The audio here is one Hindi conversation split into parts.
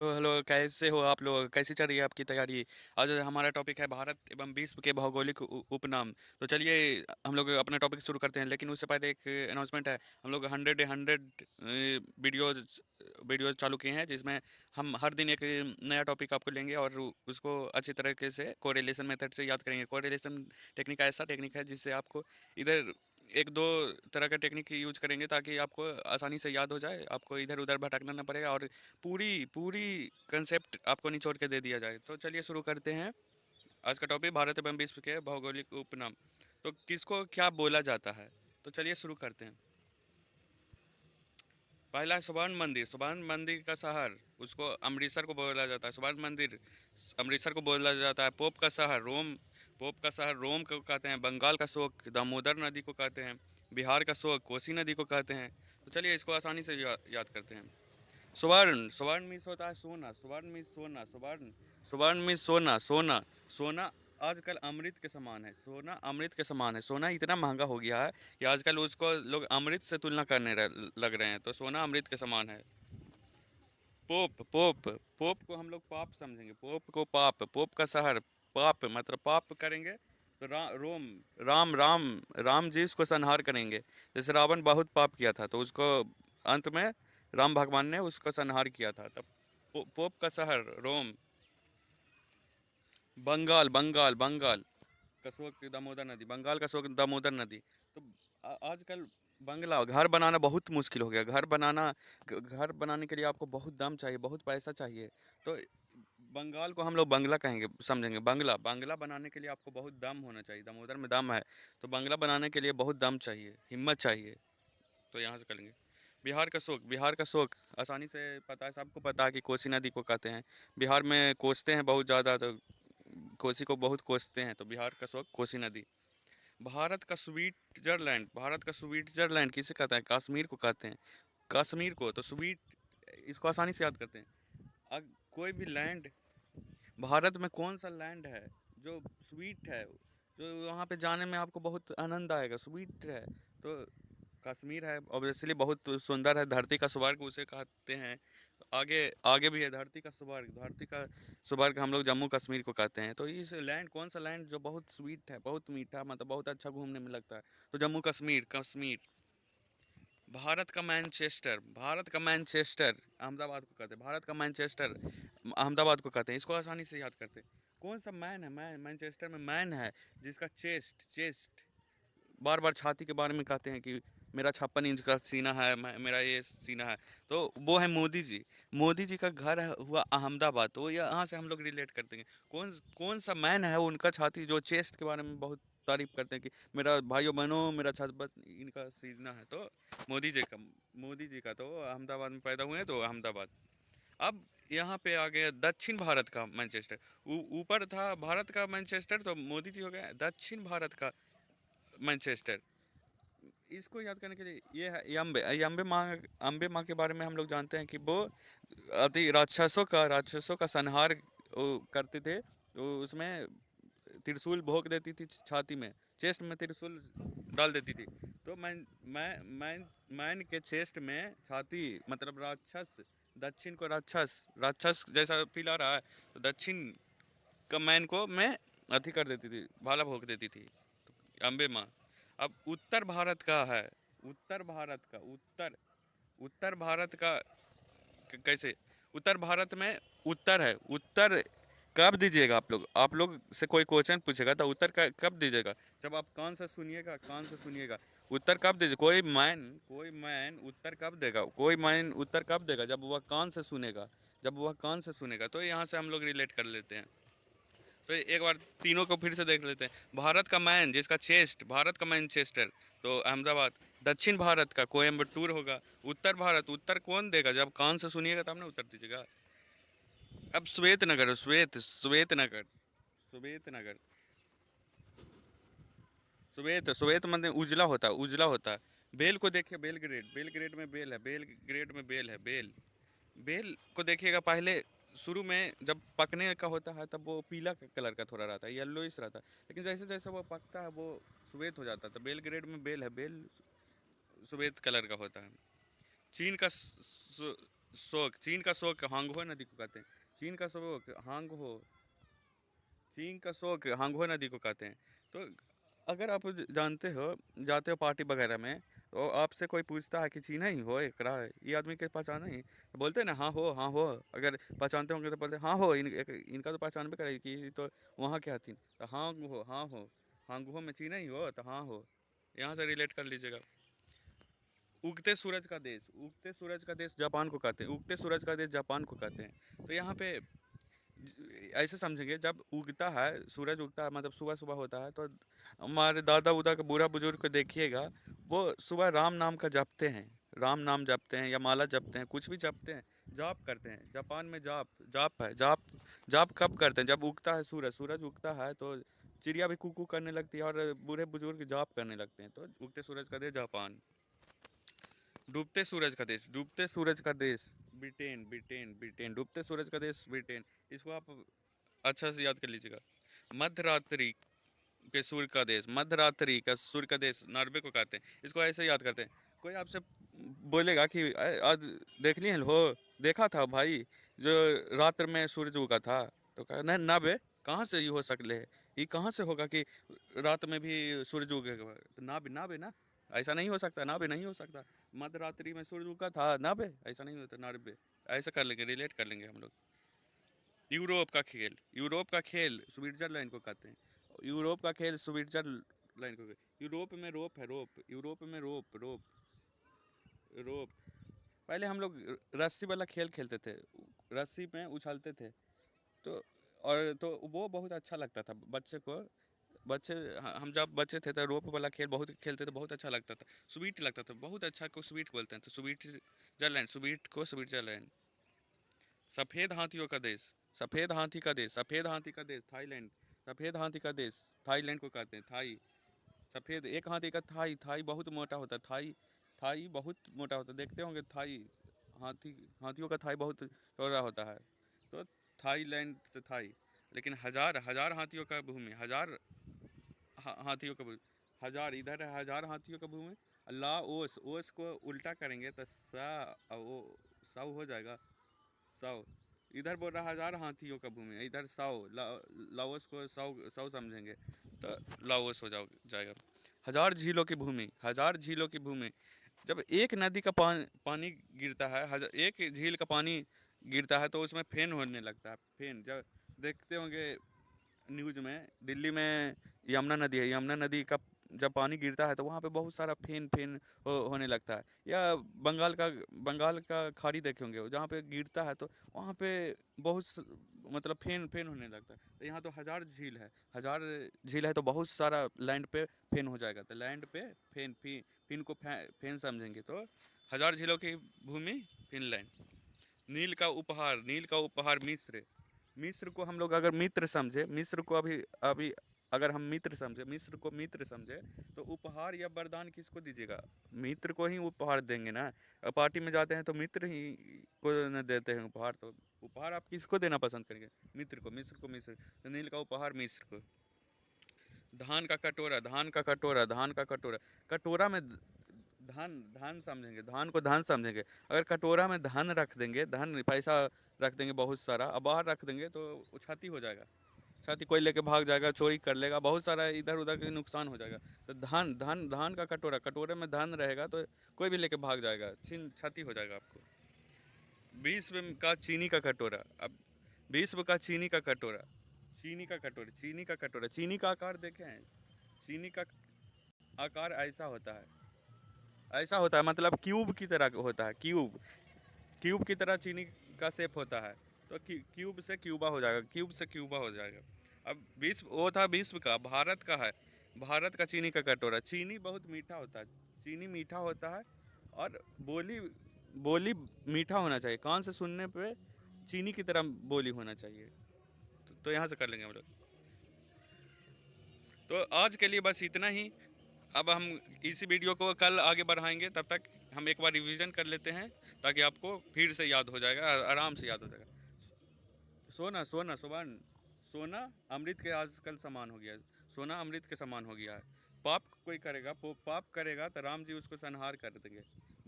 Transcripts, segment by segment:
तो हेलो, कैसे हो आप लोग? कैसी चल रही है आपकी तैयारी? आज हमारा टॉपिक है भारत एवं विश्व के भौगोलिक उपनाम। तो चलिए हम लोग अपना टॉपिक शुरू करते हैं, लेकिन उससे पहले एक अनाउंसमेंट है। हम लोग हंड्रेड वीडियोज वीडियोज चालू किए हैं, जिसमें हम हर दिन एक नया टॉपिक आपको लेंगे और उसको अच्छी तरीके से कोरिलेशन मेथड से याद करेंगे। कोरिलेशन टेक्निक ऐसा टेक्निक है जिससे आपको इधर एक दो तरह का टेक्निक यूज करेंगे ताकि आपको आसानी से याद हो जाए, आपको इधर उधर भटकना ना पड़ेगा और पूरी पूरी कंसेप्ट आपको निचोड़ के दे दिया जाए। तो चलिए शुरू करते हैं। आज का टॉपिक भारत एवं विश्व के भौगोलिक उपनाम। तो किसको क्या बोला जाता है? तो चलिए शुरू करते हैं। पहला है स्वर्ण मंदिर। स्वर्ण मंदिर का शहर, उसको अमृतसर को बोला जाता है। स्वर्ण मंदिर अमृतसर को बोला जाता है। पोप का शहर रोम, पोप का शहर रोम को कहते हैं। बंगाल का शोक दामोदर नदी को कहते हैं। बिहार का शोक कोसी नदी को कहते हैं। तो चलिए इसको आसानी से याद करते हैं। स्वर्ण, स्वर्ण मीन्स होता है सोना। स्वर्ण मीन्स सोना। स्वर्ण मीन्स सोना। सोना आजकल अमृत के समान है। सोना अमृत के समान है। सोना इतना महंगा हो गया है कि आजकल उसको लोग अमृत से तुलना करने लग रहे हैं। तो सोना अमृत के समान है। पोप, पोप को हम लोग पाप समझेंगे। पोप को पाप, पोप का शहर पाप मतलब पाप करेंगे तो रोम। राम राम जी इसको संहार करेंगे। जैसे रावण बहुत पाप किया था तो उसको अंत में राम भगवान ने उसका संहार किया था। तब पोप का शहर रोम। बंगाल का शोक दामोदर नदी। बंगाल का शोक दामोदर नदी। तो आजकल बंगला घर बनाना बहुत मुश्किल हो गया। घर बनाने के लिए आपको बहुत दाम चाहिए, बहुत पैसा चाहिए। तो बंगाल को हम लोग बंगला कहेंगे, समझेंगे। बंगला बंगला बनाने के लिए आपको बहुत दाम होना चाहिए। दामोदर में दाम है तो बंगला बनाने के लिए बहुत दाम चाहिए, हिम्मत चाहिए। तो यहाँ से करेंगे। बिहार का शोक आसानी से पता है, सबको पता है कि कोसी नदी को कहते हैं। बिहार में कोसते हैं बहुत ज़्यादा, तो कोसी को बहुत कोसते हैं, तो बिहार का शोक कोसी नदी। भारत का स्विट्जरलैंड किसे कहते हैं? कश्मीर को कहते हैं। कश्मीर को तो स्वीट, इसको आसानी से याद करते हैं। अब कोई भी लैंड, भारत में कौन सा लैंड है जो स्वीट है, जो वहाँ पे जाने में आपको बहुत आनंद आएगा, स्वीट है? तो कश्मीर है। ऑब्वियसली बहुत सुंदर है, धरती का स्वर्ग उसे कहते हैं। आगे आगे भी है धरती का स्वर्ग। धरती का स्वर्ग हम लोग जम्मू कश्मीर को कहते हैं। तो इस लैंड, कौन सा लैंड जो बहुत स्वीट है, बहुत मीठा, मतलब बहुत अच्छा घूमने में लगता है? तो जम्मू कश्मीर। भारत का मैनचेस्टर अहमदाबाद को कहते हैं। भारत का मैनचेस्टर अहमदाबाद को कहते हैं। इसको आसानी से याद करते हैं। कौन सा मैन है? मैनचेस्टर में मैन है जिसका चेस्ट बार बार छाती के बारे में कहते हैं कि मेरा 56 इंच का सीना है, मेरा ये सीना है। तो वो है मोदी जी। मोदी जी का घर हुआ अहमदाबाद। तो यहाँ से हम लोग रिलेट करते हैं कौन कौन सा मैन है उनका छाती, जो चेस्ट के बारे में बहुत तारीफ करते हैं कि मेरा भाइयों बहनों मेरा छत इनका सीना है। तो मोदी जी का मोदी जी का तो अहमदाबाद में पैदा हुए हैं, तो अहमदाबाद। अब यहाँ पे आ गया दक्षिण भारत का मैनचेस्टर। ऊपर था भारत का मैनचेस्टर, तो मोदी जी हो गए दक्षिण भारत का मैनचेस्टर। इसको याद करने के लिए ये है ये अम्बे माँ के बारे में हम लोग जानते हैं कि वो अति राक्षसों का संहार वो करते थे। तो उसमें त्रिशूल भोंक देती थी छाती में, चेस्ट में त्रिशूल डाल देती थी। तो मैन के चेस्ट में छाती मतलब राक्षस, दक्षिण को राक्षस राक्षस जैसा फील आ रहा है, तो दक्षिण का मैन को मैं अति कर देती थी, भाला भोंक देती थी। अम्बे माँ। अब उत्तर भारत का है। उत्तर भारत का कैसे? उत्तर भारत में उत्तर है। उत्तर कब दीजिएगा? आप लोग से कोई क्वेश्चन पूछेगा तो उत्तर कब दीजिएगा? जब आप कान से सुनिएगा। उत्तर कब दीजिए? कोई मैन उत्तर कब देगा? कोई मैन उत्तर कब देगा? जब वह कान से सुनेगा। तो यहाँ से हम लोग रिलेट कर लेते हैं। तो एक बार तीनों को फिर से देख लेते हैं। भारत का मैन जिसका चेस्ट, भारत का मैनचेस्टर तो अहमदाबाद। दक्षिण भारत का कोयम्बटूर होगा। उत्तर भारत, उत्तर कौन देगा? जब कान से सुनिएगा तब ना उत्तर दीजिएगा। अब श्वेत नगर श्वेत मतलब उजला होता है। बेल को देखिए, बेलग्रेड में बेल है। बेलग्रेड में बेल है। बेल को देखिएगा, पहले शुरू में जब पकने का होता है तब वो पीला कलर का थोड़ा रहता है, येलोइश रहता है। लेकिन जैसे जैसे वो पकता है वो श्वेत हो जाता है। तो बेलग्रेड में बेल है। बेल श्वेत कलर का होता है। चीन का शोक, चीन का शोक हांगहो नदी को कहते हैं। चीन का शोक हांगहो, चीन का शोक हांगहो नदी को कहते हैं। तो अगर आप जानते हो, जाते हो पार्टी वगैरह में, तो आपसे कोई पूछता है कि चीन ही हो एकरा, ये आदमी के पहचान ही, तो बोलते हैं ना हाँ हो, हाँ हो। अगर पहचानते होंगे तो बोलते हाँ हो, इनका तो पहचान भी करे कि ये तो वहाँ क्या थी, तो हाँ हो, हाँ हो, हाँ हो में चीन ही हो, तो हाँ हो, यहाँ से रिलेट कर लीजिएगा। उगते सूरज का देश, उगते सूरज का देश जापान को कहते हैं, उगते सूरज का देश जापान को कहते हैं। तो यहाँ पे ऐसे समझेंगे, जब उगता है सूरज, उगता है मतलब सुबह सुबह होता है, तो हमारे दादा उदा का बूढ़ा बुजुर्ग को देखिएगा, वो सुबह राम नाम का जपते हैं, राम नाम जपते हैं या माला जपते हैं, कुछ भी जपते हैं, जाप करते हैं। जापान में जाप, जाप है, जाप। जाप कब करते हैं? जब उगता है सूरज, सूरज उगता है तो चिड़िया भी कुकू करने लगती है और बूढ़े बुजुर्ग जाप करने लगते हैं। तो उगते सूरज का देश जापान। डूबते सूरज का देश, डूबते सूरज का देश ब्रिटेन, ब्रिटेन, ब्रिटेन। डूबते सूरज का देश ब्रिटेन। इसको आप अच्छा से याद कर लीजिएगा। मध्य रात्रि के सूर्य का देश, मध्य रात्रि का सूर्य का देश नॉर्वे को कहते हैं। इसको ऐसे याद करते हैं। कोई आपसे बोलेगा कि आज देख लिए हो, देखा था भाई जो रात्र में सूरज उगा था, तो कहा नहीं ना बे, कहाँ से ये हो सकले है, ये कहाँ से होगा कि रात में भी सूरज उगेगा, तो ना बे ना, ऐसा नहीं हो सकता, ना बे नहीं हो सकता, मध्य रात्रि में सूरज उगा था ना बे, ऐसा नहीं होता ना बे। ऐसा कर लेंगे, रिलेट कर लेंगे हम लोग। यूरोप का खेल, यूरोप का खेल स्विट्जरलैंड को कहते हैं। यूरोप का खेल स्विट्जरलैंड को यूरोप में रोप है, रोप, यूरोप में रोप, रोप, रोप। पहले हम लोग रस्सी वाला खेल खेलते थे, रस्सी में उछलते थे। तो और तो वो बहुत अच्छा लगता था बच्चे को। बच्चे, हम जब बच्चे थे तो रोप वाला खेल बहुत खेलते थे, बहुत अच्छा लगता था, स्वीट लगता था, बहुत अच्छा को स्वीट बोलते हैं, तो स्विट्जरलैंड, स्वीट को स्विट्जरलैंड। सफ़ेद हाथियों का देश, सफ़ेद हाथी का देश, सफ़ेद हाथी का देश थाईलैंड, सफ़ेद हाथी का देश थाईलैंड को कहते हैं। थाई, सफ़ेद एक हाथी का थाई, थाई बहुत मोटा होता है, थाई, थाई बहुत मोटा होता है, देखते होंगे थाई, हाथी, हाथियों का थाई बहुत चौड़ा होता है। तो थाईलैंड से थाई। लेकिन हजार, हजार हाथियों का भूमि, हजार हाथियों का भूमि, हजार इधर है, हजार हाथियों का भूमि। ला ओस, ओस को उल्टा करेंगे तो सा, वो सौ हो जाएगा, सौ। इधर बोल रहा हजार हाथियों का भूमि है, इधर सौ, लाओस को सौ, सौ समझेंगे तो लाओस हो जाएगा। हजार झीलों की भूमि, हजार झीलों की भूमि। जब एक नदी का पानी गिरता है, एक झील का पानी गिरता है तो उसमें फेन होने लगता है, फेन। जब देखते होंगे न्यूज़ में, दिल्ली में यमुना नदी है, यमुना नदी का जब पानी गिरता है तो वहाँ पे बहुत सारा फेन फेन होने लगता है। या बंगाल का खाड़ी देखे होंगे, जहाँ पे गिरता है तो वहाँ पे मतलब फेन फेन होने लगता है। तो यहाँ तो हजार झील है, हजार झील है तो बहुत सारा लैंड पे फेन हो जाएगा, तो लैंड पे फेन, फिन को फेन समझेंगे तो हजार झीलों की भूमि फिनलैंड। नील का उपहार, नील का उपहार मिस्र। मिस्र को हम लोग अगर मित्र समझे, मिस्र को अभी अभी अगर हम मित्र समझे, मिस्र को मित्र समझे, तो उपहार या वरदान किसको दीजिएगा? मित्र को ही उपहार देंगे ना। पार्टी में जाते हैं तो मित्र ही को न देते हैं उपहार, तो उपहार आप किसको देना पसंद करेंगे? मित्र को, मिस्र को मिस्र, तो नील का उपहार मिस्र को। धान का कटोरा, धान का कटोरा, धान का कटोरा। कटोरा में धन, धन समझेंगे, धान को धन समझेंगे। अगर कटोरा में धन रख देंगे, धन पैसा रख देंगे बहुत सारा, अब बाहर रख देंगे तो वो क्षति हो जाएगा, क्षति, कोई लेके भाग जाएगा, चोरी कर लेगा, बहुत सारा इधर उधर के नुकसान हो जाएगा। तो धन, धन, धान का कटोरा, कटोरे में धन रहेगा तो कोई भी लेके भाग जाएगा, छीन क्षति हो जाएगा आपको। विश्व का चीनी का कटोरा। अब विश्व का चीनी का कटोरा, चीनी का कटोरा, चीनी का कटोरा, चीनी का आकार देखे हैं? चीनी का आकार ऐसा होता है, ऐसा होता है, मतलब क्यूब की तरह होता है, क्यूब, क्यूब की तरह चीनी का शेप होता है। तो क्यूब से क्यूबा हो जाएगा, क्यूब से क्यूबा हो जाएगा। अब विश्व, वो था विश्व का, भारत का है, भारत का चीनी का कटोरा। चीनी बहुत मीठा होता है, चीनी मीठा होता है, और बोली, बोली मीठा होना चाहिए, कान से सुनने पे चीनी की तरह बोली होना चाहिए। तो यहाँ से कर लेंगे हम लोग। तो आज के लिए बस इतना ही। अब हम इसी वीडियो को कल आगे बढ़ाएंगे, तब तक हम एक बार रिवीजन कर लेते हैं, ताकि आपको फिर से याद हो जाएगा, आराम से याद हो जाएगा। सोना, सोना, सुवर्ण, सोना अमृत के आजकल समान हो गया है, सोना अमृत के समान हो गया है। पाप कोई करेगा, पाप करेगा तो राम जी उसको संहार कर देंगे।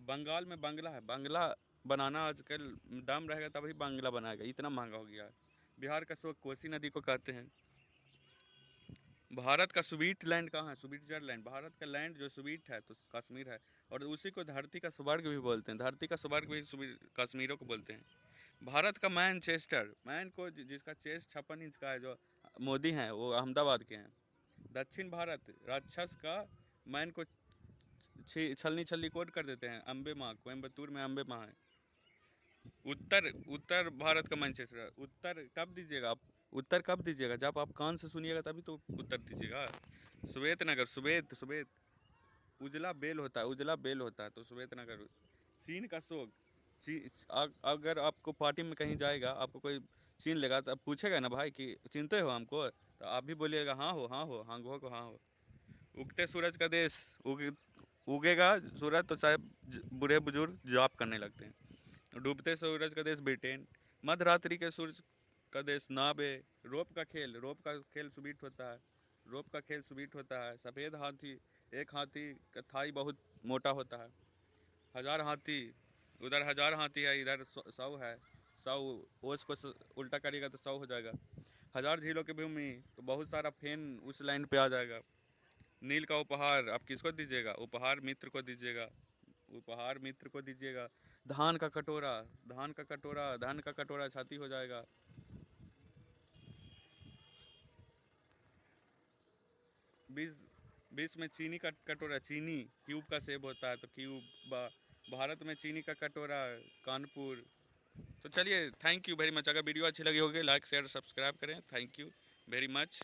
बंगाल में बंगला है, बंगला बनाना आजकल दम रहेगा तभी बांग्ला बनाएगा, इतना महंगा हो गया है। बिहार का शोक कोसी नदी को कहते हैं। भारत का स्वीट लैंड कहाँ है? स्विट्जरलैंड। भारत का लैंड जो स्वीट है तो कश्मीर है, और उसी को धरती का स्वर्ग भी बोलते हैं। धरती का स्वर्ग भी कश्मीरों को बोलते हैं। भारत का मैनचेस्टर, मैन को जिसका चेस्ट 56 इंच का है, जो मोदी हैं, वो अहमदाबाद के हैं। दक्षिण भारत राक्षस का मैन को छलनी छलनी कोट कर देते हैं। अम्बे माँ, कोयम्बतूर में अम्बे माँ है। उत्तर उत्तर भारत का मैनचेस्टर। उत्तर कब दीजिएगा आप? उत्तर कब दीजिएगा? जब आप कान से सुनिएगा तभी तो उत्तर दीजिएगा। श्वेत नगर, श्वेत श्वेत उजला बेल होता है, उजला बेल होता है तो श्वेत नगर। चीन का शोक, अगर आपको पार्टी में कहीं जाएगा, आपको कोई छीन लेगा तो आप पूछेगा ना भाई कि चिनते हो हमको, तो आप भी बोलिएगा हाँ हो, हाँ हो, हाँ हो, हाँ हो। उगते सूरज का देश, उगेगा सूरज तो शायद बूढ़े बुजुर्ग जॉब करने लगते हैं। डूबते सूरज का देश ब्रिटेन। मध्य रात्रि के सूरज का देश नावे। रोप का खेल स्वीट होता है। रोप का खेल स्वीट होता है। सफ़ेद हाथी, एक हाथी का थाई बहुत मोटा होता है। हजार हाथी, उधर हजार हाथी है, इधर 100 है। 100 ओस को उल्टा करिएगा तो 100 हो जाएगा। हजार झीलों की भूमि, तो बहुत सारा फेन उस लाइन पे आ जाएगा। नील का उपहार आप किसको दीजिएगा? उपहार मित्र को दीजिएगा, उपहार मित्र को दीजिएगा। धान का कटोरा, धान का कटोरा, धान का कटोरा छाती हो जाएगा। 20 20 में चीनी का कटोरा, चीनी क्यूब का सेब होता है तो क्यूब। भारत में चीनी का कटोरा कानपुर। तो चलिए, थैंक यू वेरी मच। अगर वीडियो अच्छी लगी होगी लाइक शेयर सब्सक्राइब करें। Thank you very much.